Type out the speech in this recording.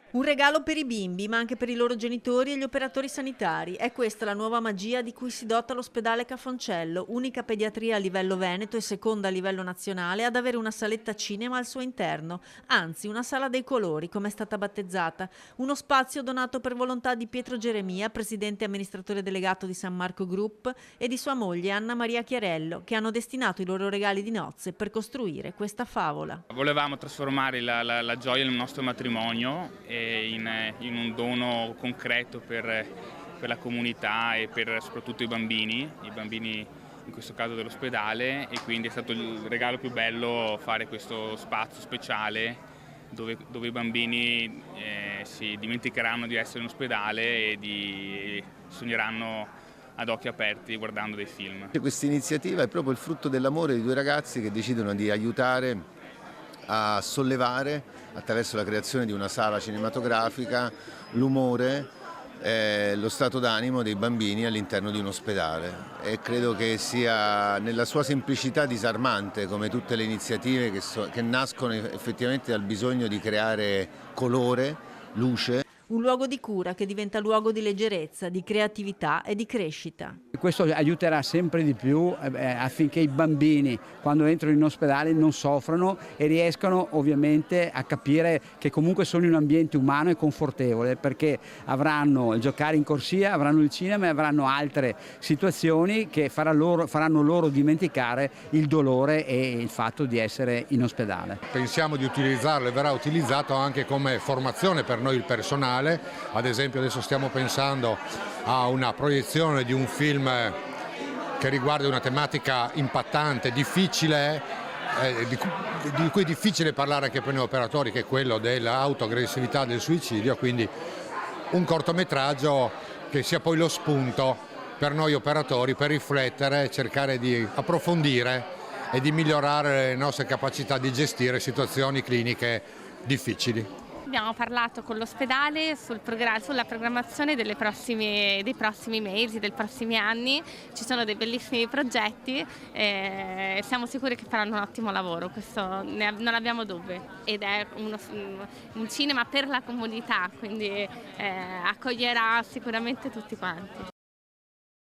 Un regalo per i bimbi, ma anche per i loro genitori e gli operatori sanitari. È questa la nuova magia di cui si dota l'ospedale Cafoncello, unica pediatria a livello veneto e seconda a livello nazionale ad avere una saletta cinema al suo interno, anzi una sala dei colori, come è stata battezzata, uno spazio donato per volontà di Pietro Geremia, presidente e amministratore delegato di San Marco Group, e di sua moglie Anna Maria Chiarello, che hanno destinato i loro regali di nozze per costruire questa favola. Volevamo trasformare la gioia del nostro matrimonio in un dono concreto per la comunità e per soprattutto i bambini in questo caso dell'ospedale, e quindi è stato il regalo più bello fare questo spazio speciale dove i bambini si dimenticheranno di essere in ospedale e sogneranno ad occhi aperti guardando dei film. Questa iniziativa è proprio il frutto dell'amore di due ragazzi che decidono di aiutare a sollevare, attraverso la creazione di una sala cinematografica, l'umore, lo stato d'animo dei bambini all'interno di un ospedale, e credo che sia nella sua semplicità disarmante, come tutte le iniziative che nascono effettivamente dal bisogno di creare colore, luce. Un luogo di cura che diventa luogo di leggerezza, di creatività e di crescita. Questo aiuterà sempre di più affinché i bambini, quando entrano in ospedale, non soffrano e riescano ovviamente a capire che comunque sono in un ambiente umano e confortevole, perché avranno il giocare in corsia, avranno il cinema e avranno altre situazioni che faranno loro dimenticare il dolore e il fatto di essere in ospedale. Pensiamo di utilizzarlo e verrà utilizzato anche come formazione per noi il personale. Ad esempio adesso stiamo pensando a una proiezione di un film che riguarda una tematica impattante, difficile, di cui è difficile parlare anche per noi operatori, che è quello dell'autoaggressività, del suicidio, quindi un cortometraggio che sia poi lo spunto per noi operatori per riflettere, cercare di approfondire e di migliorare le nostre capacità di gestire situazioni cliniche difficili. Abbiamo parlato con l'ospedale sulla programmazione dei prossimi mesi, dei prossimi anni. Ci sono dei bellissimi progetti e siamo sicuri che faranno un ottimo lavoro, questo non abbiamo dubbi. Ed è un cinema per la comunità, quindi accoglierà sicuramente tutti quanti.